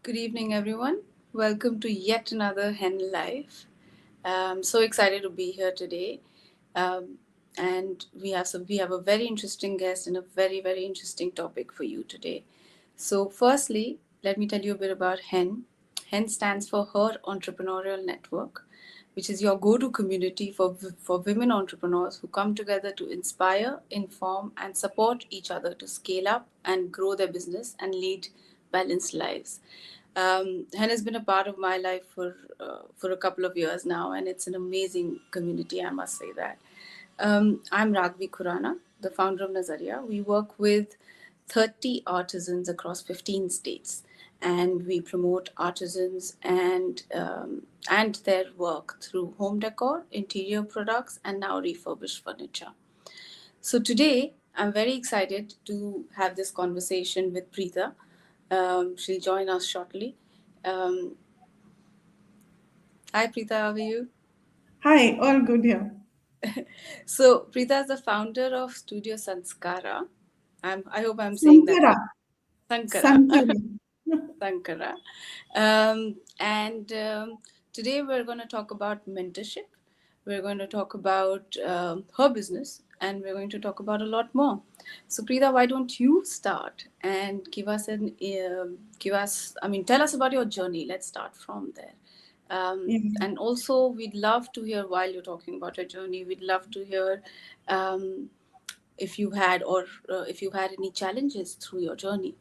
Good evening, everyone. Welcome to yet another Hen Life. I'm so excited to be here today, um, and we have a very interesting guest and a very interesting topic for you today. So, firstly, let me tell you a bit about Hen. Hen stands for Her Entrepreneurial Network, which is your go-to community for women entrepreneurs who come together to inspire, inform, and support each other to scale up and grow their business and lead balanced lives. Hen has been a part of my life for a couple of years now, and it's an amazing community. I must say that. I'm Ragvi Khurana, the founder of Nazaria. We work with 30 artisans across 15 states, and we promote artisans and their work through home decor, interior products, and now refurbished furniture. So today, I'm very excited to have this conversation with Prita. She'll join us shortly. Um, Hi, Prita, how are you? Hi, all good here. So, Prita is the founder of Studio Sanskara. I hope I'm saying that Sankara. right. Sankara. Sankara. Sankara. And today we're going to talk about mentorship. We're going to talk about her business, and we're going to talk about a lot more. So, Prita, why don't you start and tell us about your journey. Let's start from there. Yeah, And also, we'd love to hear while you're talking about your journey. We'd love to hear um, if you had any challenges through your journey.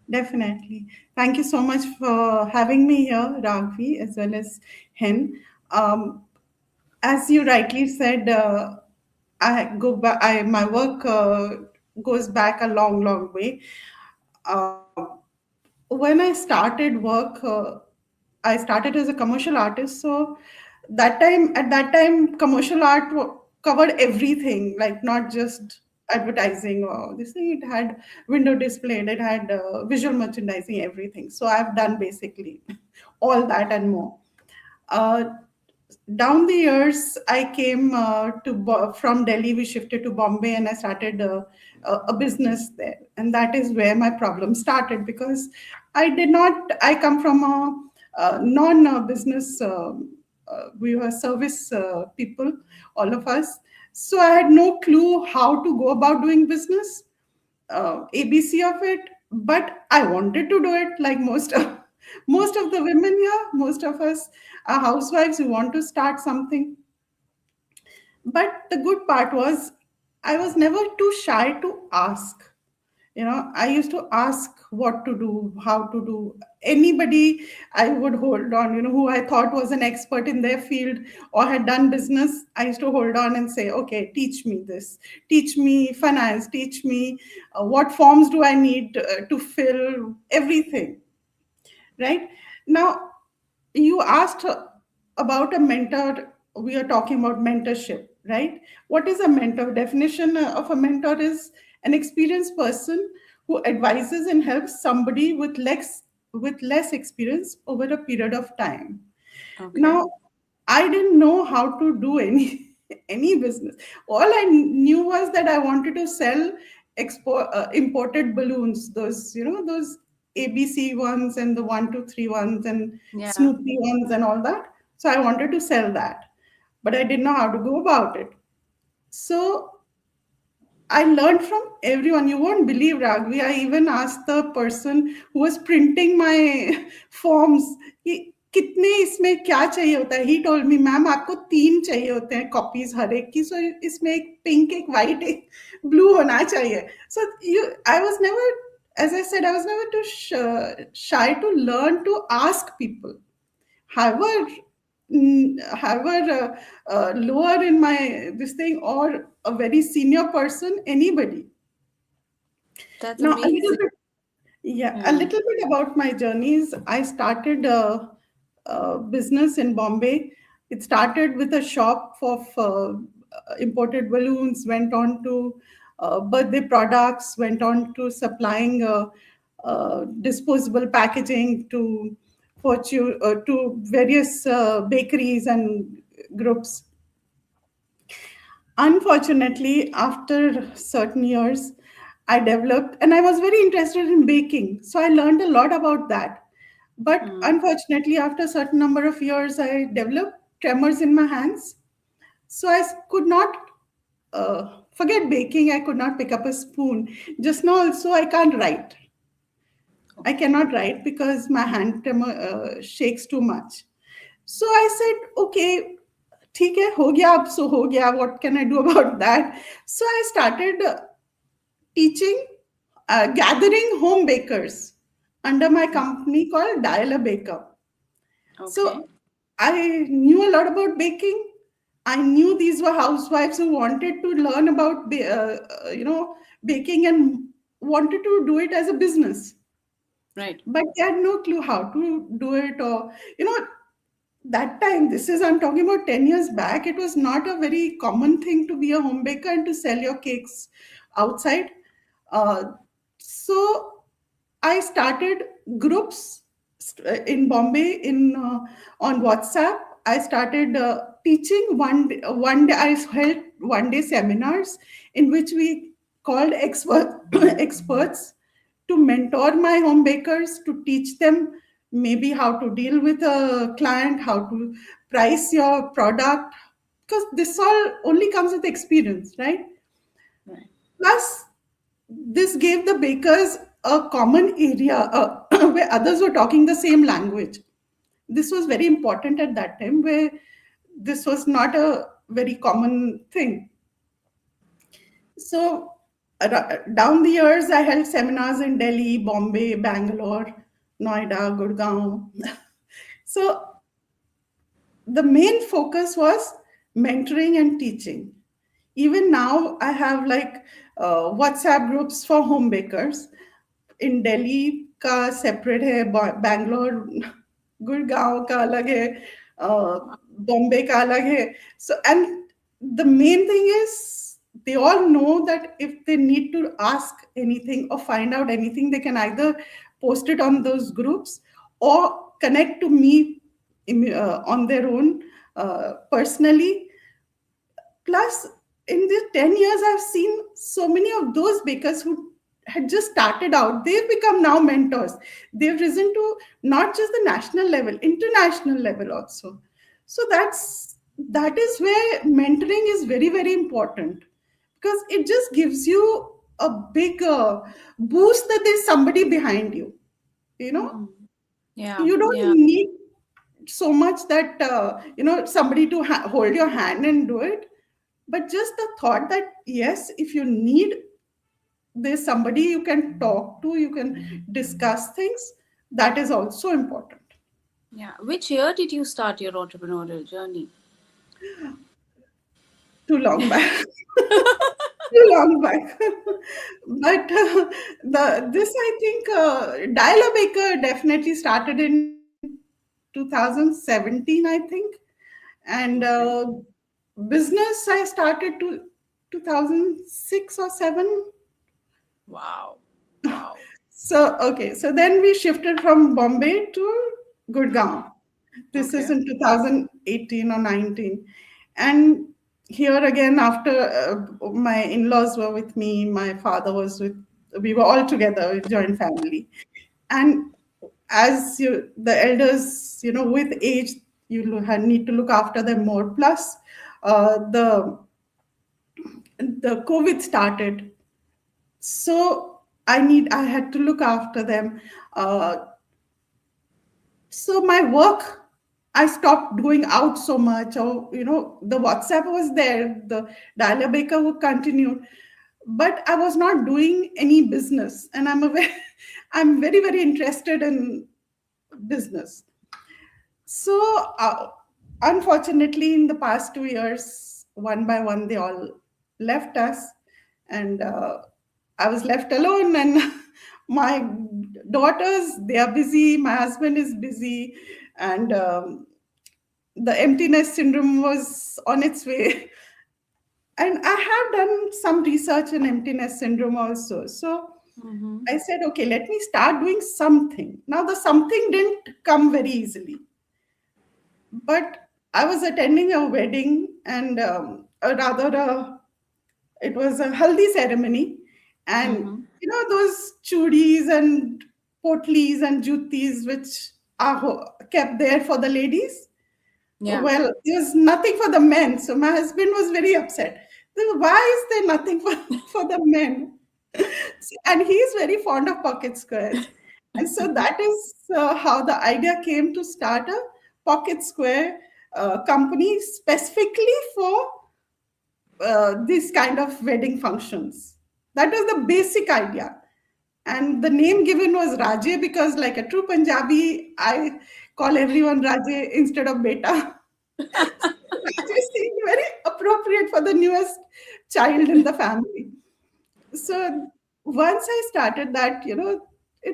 definitely. Thank you so much for having me here, Ragvi, as well as Hen. Um, as you rightly said, I go back. My work goes back a long way. Um, when I started work, I started as a commercial artist. So at that time, commercial art covered everything, like not just advertising or this thing. It had window display, it had visual merchandising, everything. So I've done basically all that and more. Uh, Down the years, I came from Delhi. We shifted to Bombay, and I started a business there. And that is where my problem started because I did not. I come from a non-business. We were service people, all of us. So I had no clue how to go about doing business, ABC of it, but I wanted to do it like most of most of the women here, most of us are housewives who want to start something. But the good part was I was never too shy to ask. I used to ask what to do, how to do. Anybody I would hold on, who I thought was an expert in their field or had done business, I used to hold on and say, okay, teach me this, teach me finance, teach me what forms do I need to fill, everything. Right now, you asked about a mentor. We are talking about mentorship, right? What is a mentor? Definition of a mentor is an experienced person who advises and helps somebody with less experience over a period of time. Okay. Now, I didn't know how to do any any business. All I knew was that I wanted to sell imported balloons. Those ABC ones and the 1 2 3 ones and Yeah. Snoopy ones and all that. So I wanted to sell that, but I didn't know how to go about it. So I learned from everyone. You won't believe, Ragvi. I even asked the person who was printing my forms कि कितने इसमें क्या चाहिए होता है. He told me, ma'am आपको 3 चाहिए होते हैं copies हर एक की. So इसमें एक pink, एक white, एक blue होना चाहिए. So I was never, as I said, I was never too shy to learn to ask people. However, lower in my this thing or a very senior person, anybody. That's Now, amazing. a Hmm. little bit about my journeys. I started a business in Bombay. It started with a shop of imported balloons, went on to birthday products, went on to supplying disposable packaging to various bakeries and groups. Unfortunately, after certain years, I developed, and I was very interested in baking. So I learned a lot about that. But Mm. unfortunately, after a certain number of years, I developed tremors in my hands. So could not forget baking. I could not pick up a spoon. Just now, also, I can't write. I Okay. cannot write because my hand tremor shakes too much. So I said, okay, ठीक है हो गया अब so हो गया, what can I do about that? So I started teaching, gathering home bakers under my company called Dial a Baker. Okay. So I knew a lot about baking. I knew these were housewives who wanted to learn about baking and wanted to do it as a business, Right. but they had no clue how to do it. Or that time, this is, I'm talking about 10 years back, it was not a very common thing to be a home baker and to sell your cakes outside. uh, so I started groups in Bombay on WhatsApp. I started teaching one day. I held one day seminars in which we called experts to mentor my home bakers, to teach them maybe how to deal with a client, how to price your product, because this all only comes with experience, right? Right. Plus, this gave the bakers a common area where others were talking the same language. This was very important at that time, where this was not a very common thing. So, down the years, I held seminars in Delhi, Bombay, Bangalore, Noida, Gurgaon. So, the main focus was mentoring and teaching. Even now, I have like WhatsApp groups for home bakers. In Delhi का separate है, Bangalore, Gurgaon का अलग है, बॉम्बे का अलग है. So, and the main thing is they all know that if they need to ask anything or find out anything, they can either post it on those groups or connect to me on their own personally. Plus, in the 10 years, I've seen so many of those bakers who had just started out. They've become now mentors. They've risen to not just the national level, international level also. So that is where mentoring is very, very important, because it just gives you a big boost that there's somebody behind you. You know, Mm. Yeah. you don't Yeah. need so much that somebody to hold your hand and do it, but just the thought that yes, if you need, there's somebody you can talk to, you can discuss things. That is also important. Yeah. Which year did you start your entrepreneurial journey? Too long back. Too long back. But the this I think Dial Baker definitely started in 2017, I think. And Okay. business I started to 2006 or 7. Wow. Wow. So, okay, so then we shifted from Bombay to Gurgaon. This is Okay. in 2018 or 19. And here again, after my in laws were with me, my father was with, we were all together, joint family. And as the elders, with age, need to look after them more. Plus, the COVID started, so I had to look after them. uh, so my work, I stopped going out so much, or the WhatsApp was there, the dialer baker would continue, but I was not doing any business, and I'm very, very interested in business. So, unfortunately, in the past 2 years, one by one, they all left us, and I was left alone. And my daughters, they are busy. My husband is busy, and the emptiness syndrome was on its way. And I have done some research in emptiness syndrome also. So Mm-hmm. I said, okay, let me start doing something. Now, the something didn't come very easily, but I was attending a wedding, and it was a haldi ceremony, and Mm-hmm. those chudis and potlis and jutis which are kept there for the ladies. Yeah. Well, there's nothing for the men. So my husband was very upset. Why is there nothing for the men? And he's very fond of pocket squares. And so that is how the idea came to start a pocket square company specifically for these kind of wedding functions. That was the basic idea. And the name given was Raje because, like a true Punjabi, I call everyone Raje instead of Beta. Raje seemed very appropriate for the newest child in the family. So once I started that, it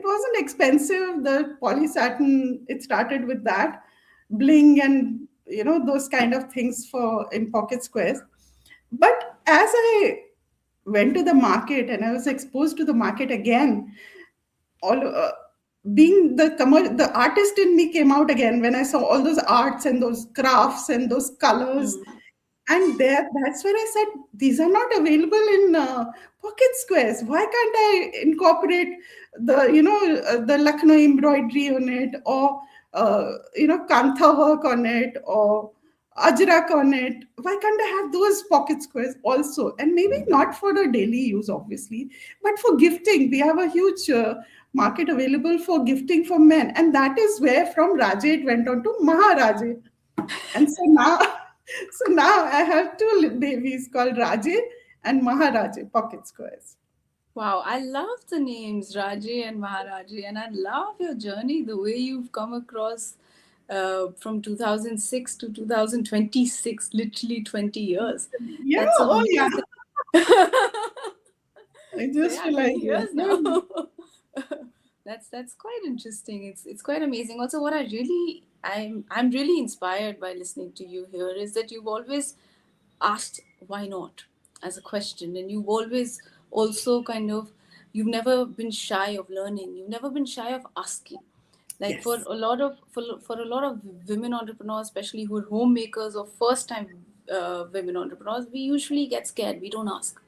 wasn't expensive. The poly satin, it started with that bling and those kind of things for in pocket squares. But as I went to the market and I was exposed to the market again, all being the artist in me came out again when I saw all those arts and those crafts and those colors, Mm. and that's where I said these are not available in pocket squares. Why can't I incorporate the Lucknow embroidery on it, or kantha work on it, or ajrak on it? Why can't I have those pocket squares also? And maybe not for the daily use, obviously, but for gifting. We have a huge market available for gifting for men, and that is where from Raje it went on to Maharaje. And so now, so now I have two babies called Raje and Maharaje pocket squares. Wow, I love the names Raje and Maharaji, and I love your journey, the way you've come across from 2006 to 2026, literally 20 years. Yeah, That's oh yeah. amazing. I So just yeah, 20 realized that. years Yeah. now. That's quite interesting. It's quite amazing. Also, what I'm really inspired by listening to you here is that you've always asked why not as a question, and you've always also kind of, you've never been shy of learning, you've never been shy of asking. Like for Yes. a lot of for a lot of women entrepreneurs, especially who are homemakers or first time women entrepreneurs, we usually get scared, we don't ask.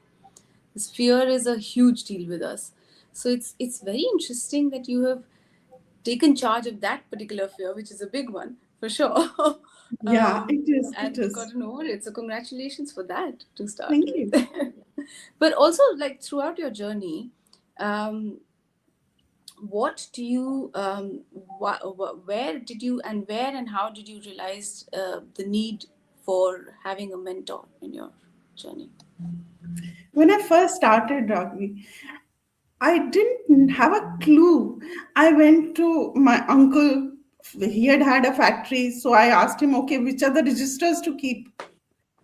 This fear is a huge deal with us. So it's very interesting that you have taken charge of that particular fear, which is a big one for sure. Yeah, it is. It And is. gotten over it. So congratulations for that to start Thank you. with. But also, like throughout your journey, um, what do you, where did you, and where and how did you realize the need for having a mentor in your journey? When I first started Ragvi, I didn't have a clue. I went to my uncle. He had a factory, so I asked him, okay, which are the registers to keep?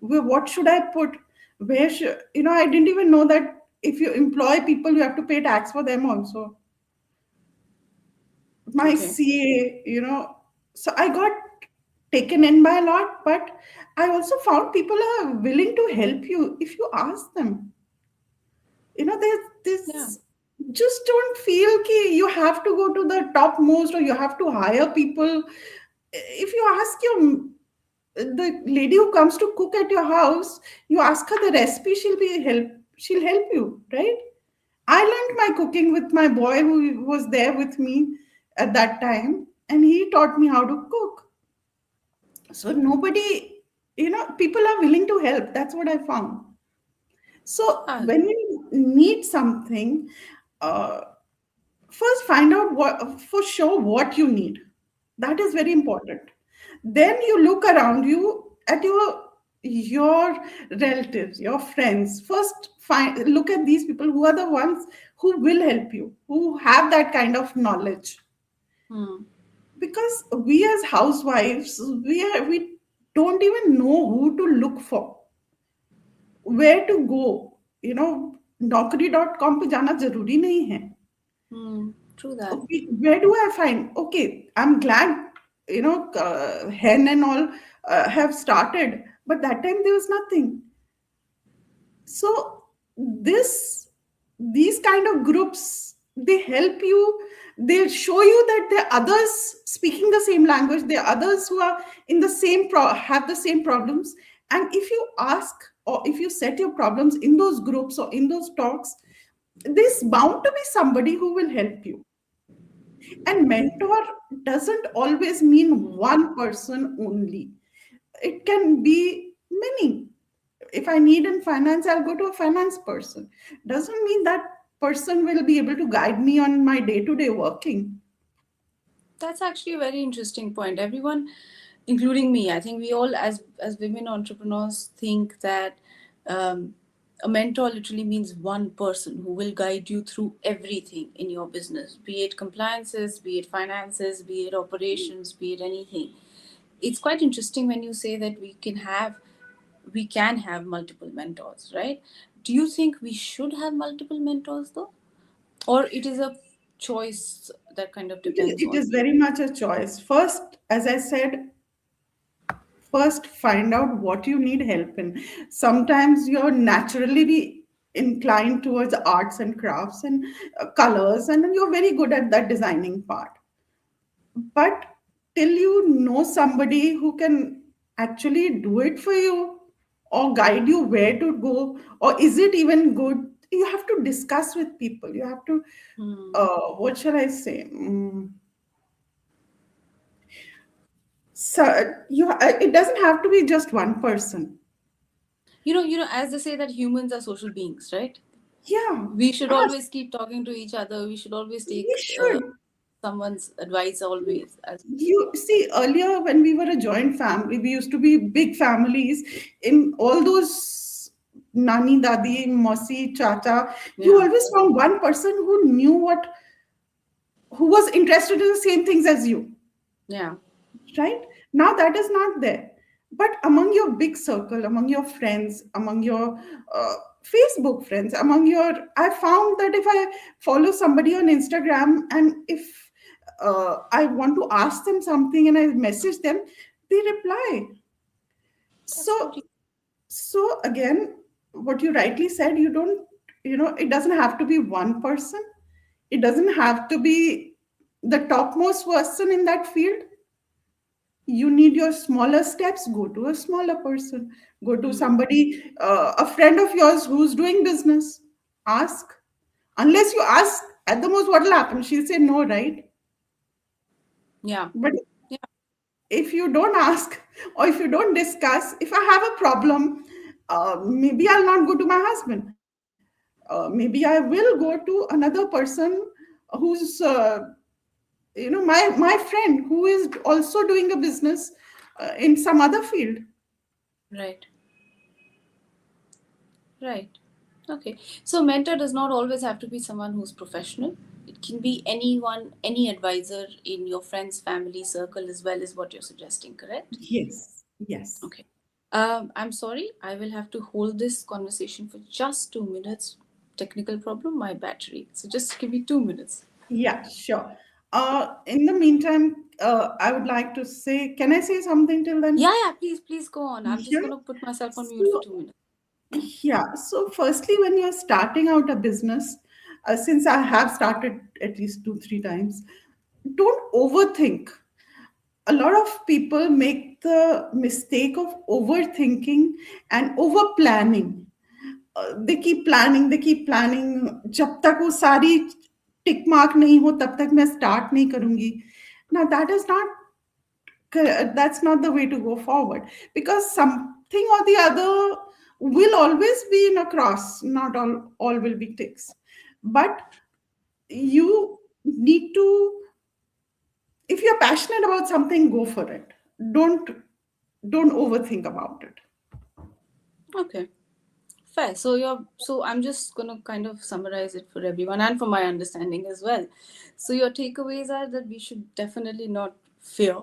What should I put? Where should I didn't even know that if you employ people, you have to pay tax for them also. My Okay. CA, so I got taken in by a lot, but I also found people are willing to help you if you ask them. There's Yeah. this, just don't feel ki you have to go to the topmost or you have to hire people. If you ask the lady who comes to cook at your house, you ask her the recipe, she'll help you, right? I learned my cooking with my boy who was there with me at that time, and he taught me how to cook. So nobody, people are willing to help. That's what I found. So Ah, when you need something, uh, first find out what for sure what you need. That is very important. Then you look around you at your relatives, your friends. First find look at these people who are the ones who will help you, who have that kind of knowledge. hmm. Because we as housewives, we don't even know who to look for, where to go. naukri.com पे जाना जरूरी नहीं है. Hmm. True that. Okay, where do I find? Okay, I'm glad, Hen and all have started, but that time there was nothing. So this these kind of groups, they help you. They'll show you that there are others speaking the same language. There are others who are in the have the same problems. And if you ask or if you set your problems in those groups or in those talks, there's bound to be somebody who will help you. And mentor doesn't always mean one person only. It can be many. If I need in finance, I'll go to a finance person. Doesn't mean that person will be able to guide me on my day-to-day working. That's actually a very interesting point. Everyone, including me, I think we all, as women entrepreneurs, think that um, a mentor literally means one person who will guide you through everything in your business, be it compliances, be it finances, be it operations, be it anything. It's quite interesting when you say that we can have multiple mentors, right? Do you think we should have multiple mentors though, or it is a choice that kind of depends It on is you? very much a choice. First, as I said, first find out what you need help in. Sometimes you're naturally inclined towards arts and crafts and colors, and you're very good at that designing part. But till you know somebody who can actually do it for you or guide you where to go, or is it even good, you have to discuss with people. You have to, Hmm. what shall I say? So it doesn't have to be just one person. As they say that humans are social beings, right? Yeah, We should ask. always keep talking to each other. We should always take We should. someone's advice always. As You see, earlier when we were a joint family, we used to be big families. In all those nani, dadi, mosi, chacha, you Yeah, always found one person who knew who was interested in the same things as you, yeah, right? Now that is not there. But among your big circle, among your friends, among your Facebook friends, I found that if I follow somebody on Instagram, and if I want to ask them something and I message them, they reply. that's So, very so again, what you rightly said, you don't, it doesn't have to be one person. It doesn't have to be the topmost person in that field. You need your smaller steps, go to a smaller person, go to mm, somebody, a friend of yours who's doing business. Ask. Unless you ask, at the most what will happen, she'll say no, right? yeah, But yeah, if you don't ask, or if you don't discuss, if I have a problem, maybe I'll not go to my husband. Maybe I will go to another person who's my friend who is also doing a business in some other field. right, right. Okay, so mentor does not always have to be someone who's professional. It can be anyone, any advisor in your friends, family circle, as well as what you're suggesting. Correct? Yes, yes. Okay. I'm sorry, I will have to hold this conversation for just 2 minutes. Technical problem, my battery. So just give me 2 minutes. Yeah, sure. In the meantime, I would like to say, can I say something till then? Yeah, yeah, please, please go on. I'm just Yeah. going to put myself on mute for So, 2 minutes. Yeah. yeah. So, firstly, when you're starting out a business, since I have started at least two, three times, don't overthink. A lot of people make the mistake of overthinking and over planning. They keep planning. जब तक वो सारी tick mark नहीं हो तब तक मैं start नहीं करूंगी. Now that's not the way to go forward, because something or the other will always be in a cross. Not all will be ticks, but you need to, if you're passionate about something, go for it. Don't overthink about it. Okay. Fair. So I'm just gonna kind of summarize it for everyone and for my understanding as well. So your takeaways are that we should definitely not fear.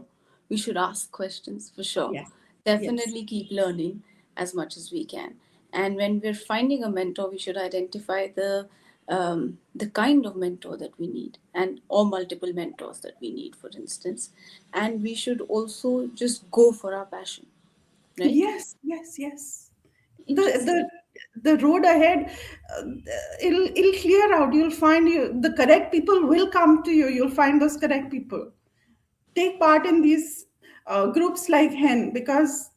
We should ask questions for sure. Yes, yes, Definitely keep learning as much as we can. And when we're finding a mentor, we should identify the kind of mentor that we need, and or multiple mentors that we need, for instance. And we should also just go for our passion, right? yes, yes, yes. the Interesting. the the road ahead, uh, it'll clear out. You'll find, the correct people will come to you. You'll find those correct people. Take part in these groups like hen, because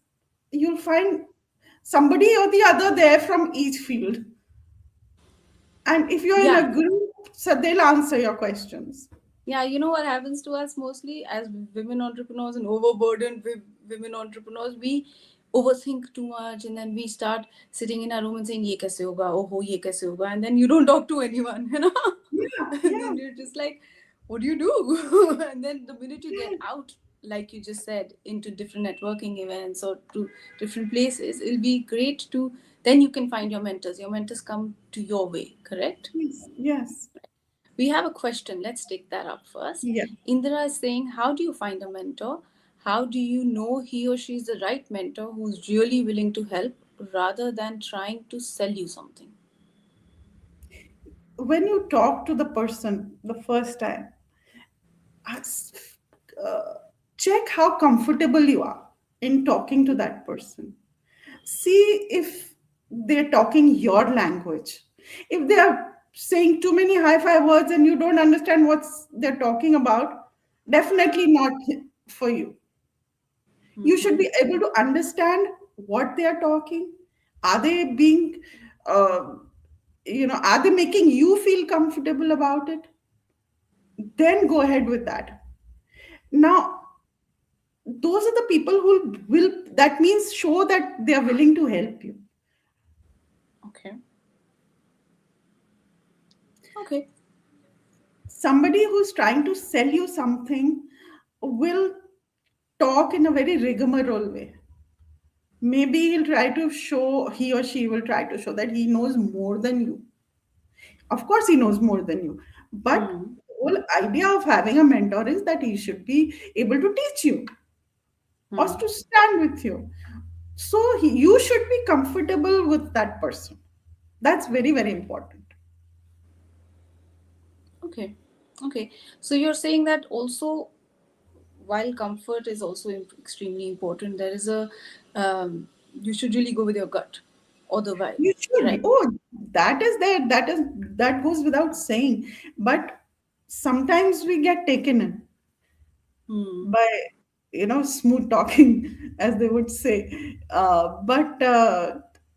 you'll find somebody or the other there from each field. And if you're in Yeah. a group, so they'll answer your questions. Yeah, you know what happens to us mostly as women entrepreneurs and overburdened with women entrepreneurs? We overthink too much, and then we start sitting in our room and saying, "Ye kaise hoga? Oh, ho, ye kaise hoga?" And then you don't talk to anyone, you know? Yeah, And yeah, then you're just like, what do you do? And then the minute you get out, like you just said, into different networking events or to different places, it'll be great to, then you can find your mentors. Your mentors come to your way, correct? yes, yes, We have a question. Let's take that up first. yeah. Indra is saying, how do you find a mentor? How do you know he or she is the right mentor who's really willing to help rather than trying to sell you something? When you talk to the person the first time, ask, uh, check how comfortable you are in talking to that person. See if they're talking your language. If they are saying too many high five words and you don't understand what they're talking about, definitely not for you. You should Mm-hmm. be able to understand what they are talking. Are they being, uh, are they making you feel comfortable about it? Then go ahead with that. Now, those are the people who will, that means show that they are willing to help you. Okay. Okay. Somebody who's trying to sell you something will talk in a very rigmarole way. Maybe he or she will try to show that he knows more than you. Of course, he knows more than you. But Hmm. the whole idea of having a mentor is that he should be able to teach you or Hmm. to stand with you. So you should be comfortable with that person. That's very, very important. Okay. Okay. So you're saying that also, while comfort is also extremely important, there is a, you should really go with your gut or the vibe, You should. right? Oh, that is there. That goes without saying. But sometimes we get taken in Hmm. by smooth talking, as they would say. But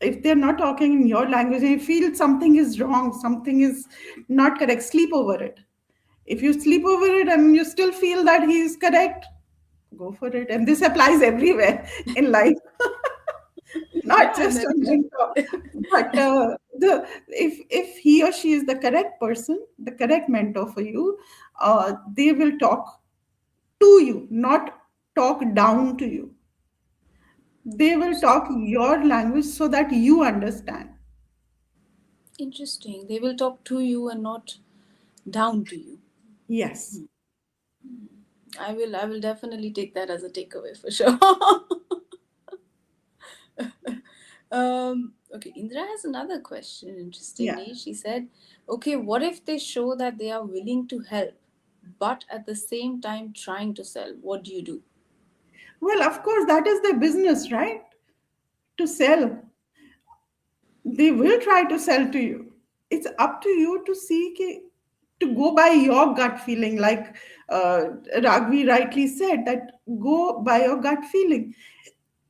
if they're not talking in your language and you feel something is wrong, something is not correct, sleep over it. If you sleep over it and you still feel that he is correct, go for it. And this applies everywhere in life. Not Yeah, and just then a mentor, but if he or she is the correct person, the correct mentor for you, they will talk to you, not talk down to you. They will talk your language so that you understand. interesting. They will talk to you and not down to you. Yes. I will definitely take that as a takeaway for sure. Okay, Indra has another question. Yeah. Interestingly, she said, "Okay, what if they show that they are willing to help, but at the same time trying to sell? What do you do?" Well, of course, that is their business, right? To sell. They will try to sell to you. It's up to you to see to go by your gut feeling, like Ragvi rightly said, that go by your gut feeling.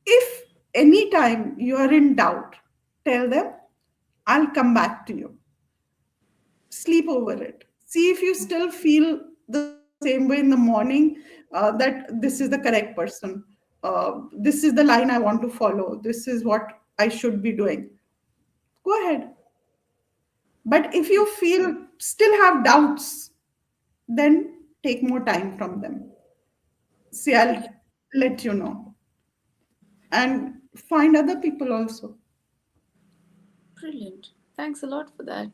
If anytime you are in doubt, tell them, I'll come back to you. Sleep over it. See if you still feel the same way in the morning, that this is the correct person. This is the line I want to follow. This is what I should be doing. Go ahead. But if you feel still have doubts, then take more time from them. See, I'll Okay, let you know. And find other people also. brilliant. Thanks a lot for that.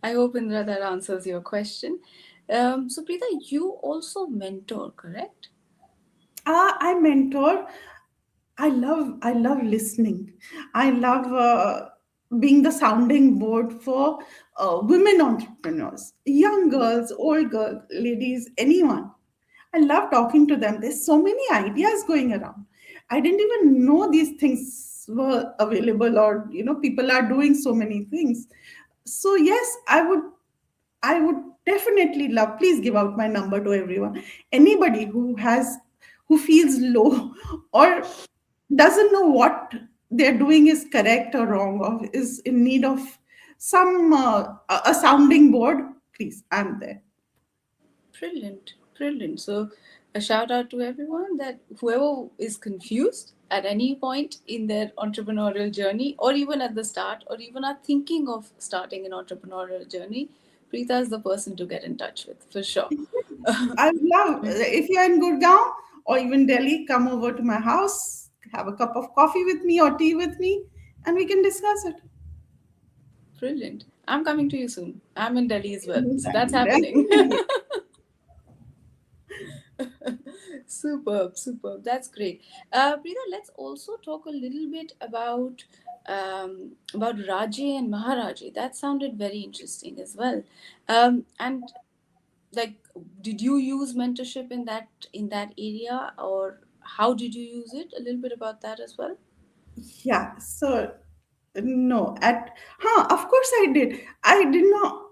I hope, Indra, that answers your question. So, Preeta, you also mentor, correct? I mentor. I love listening. I love being the sounding board for women entrepreneurs, young girls, old girls, ladies, anyone. I love talking to them. There's so many ideas going around. I didn't even know these things were available, or people are doing so many things. So yes, I would definitely love. Please give out my number to everyone. Anybody who feels low or doesn't know what they're doing is correct or wrong, or is in need of some a sounding board, please, I'm there. Brilliant, brilliant. So, a shout out to everyone that whoever is confused at any point in their entrepreneurial journey, or even at the start, or even are thinking of starting an entrepreneurial journey, Preeta is the person to get in touch with for sure. I love, if you're in Gurgaon or even Delhi, come over to my house, have a cup of coffee with me or tea with me, and we can discuss it. Brilliant. I'm coming to you soon. I'm in Delhi as well, so that's Anytime, happening. definitely. Superb, superb. That's great. Preeta, let's also talk a little bit about Raje and Maharaje. That sounded very interesting as well. And like, did you use mentorship in that area, or how did you use it? A little bit about that as well. Yeah, so no, of course I did. I did not.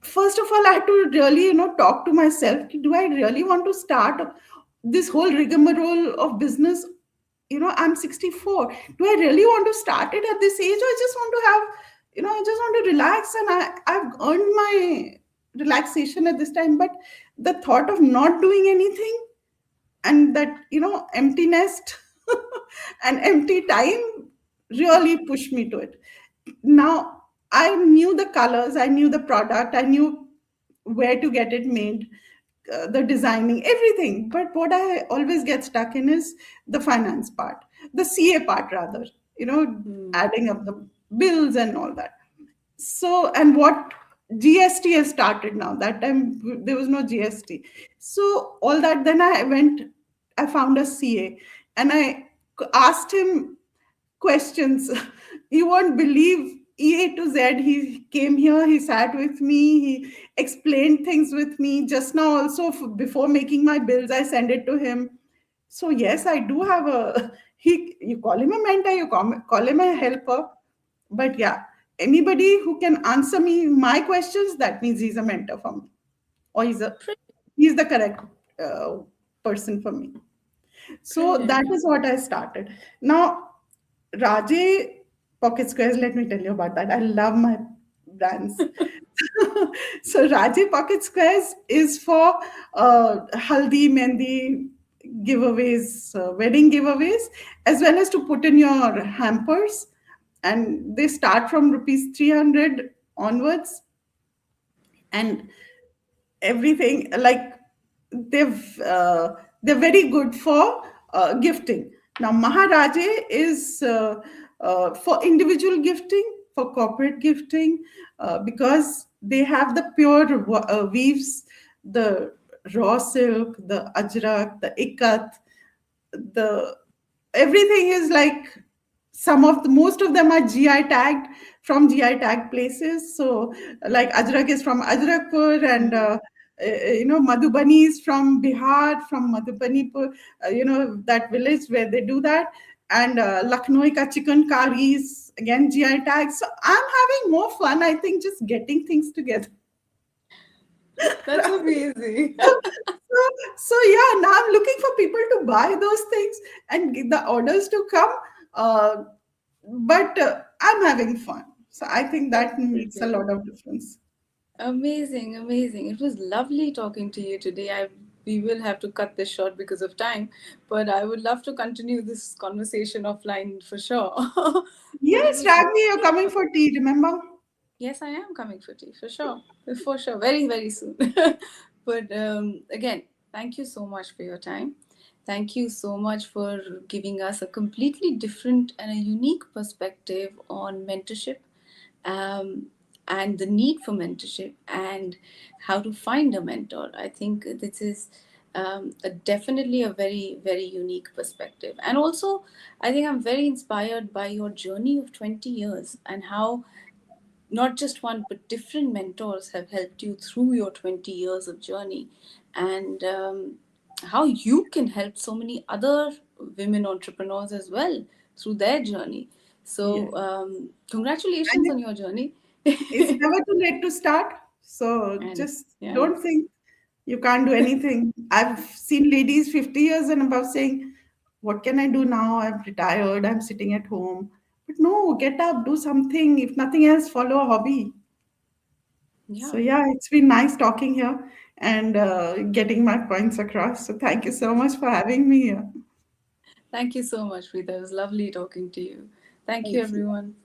First of all, I had to really, talk to myself. Do I really want to start this whole rigmarole of business? I'm 64. Do I really want to start it at this age? Or I just want to have, I just want to relax, and I've earned my relaxation at this time. But the thought of not doing anything, and that, empty nest and empty time really pushed me to it. Now, I knew the colors, I knew the product, I knew where to get it made, the designing, everything. But what I always get stuck in is the finance part, the CA part, rather, Hmm. adding up the bills and all that. So, and what GST has started now. That time there was no GST. So, all that, then I found a CA, and I asked him questions. You won't believe, EA to Z. He came here, he sat with me, he explained things with me. Just now, also, before making my bills, I send it to him. So, yes, I do have a, you call him a mentor, call him a helper. But yeah, anybody who can answer me my questions, that means he's a mentor for me, or he's the correct uh, person for me. So that Brilliant. is what I started. Now, Raje Pocket Squares, let me tell you about that. I love my brands. So Raje Pocket Squares is for haldi, mendi giveaways, wedding giveaways, as well as to put in your hampers. And they start from rupees 300 onwards. And everything, like, they're very good for gifting. Now Maharaje is for individual gifting, for corporate gifting, because they have the pure weaves, the raw silk, the ajrak, the ikat, the everything is like, some of the most of them are GI tagged, from GI tag places. So like Ajrak is from Ajrakpur, and Hmm. Madhubani is from Bihar, from Madhubanipur, that village where they do that. And Lucknow ka chicken curry is again GI tag. So I'm having more fun, I think, just getting things together. That's amazing. So, so yeah, now I'm looking for people to buy those things and get the orders to come. Uh, but I'm having fun. So I think That's that makes a brilliant. lot of difference. Amazing, amazing. It was lovely talking to you today. We will have to cut this short because of time, but I would love to continue this conversation offline for sure. But it Yes, was Ragni, you're lovely coming talking. for tea, remember? Yes, I am coming for tea for sure, for sure, very very soon. But again, thank you so much for your time. Thank you so much for giving us a completely different and a unique perspective on mentorship, um, and the need for mentorship and how to find a mentor. I think this is definitely a very, very unique perspective. And also, I think I'm very inspired by your journey of 20 years and how not just one but different mentors have helped you through your 20 years of journey, and how you can help so many other women entrepreneurs as well through their journey. So Yes. And congratulations on your journey. it's never too late to start. So And just yeah, don't think you can't do anything. I've seen ladies 50 years and above saying, what can I do now? I'm retired, I'm sitting at home. But no, get up, do something. If nothing else, follow a hobby. So, Yeah. yeah, it's been nice talking here and getting my points across. So, thank you so much for having me here. Thank you so much, Preeta. It was lovely talking to you. Thank you, Thank you. everyone.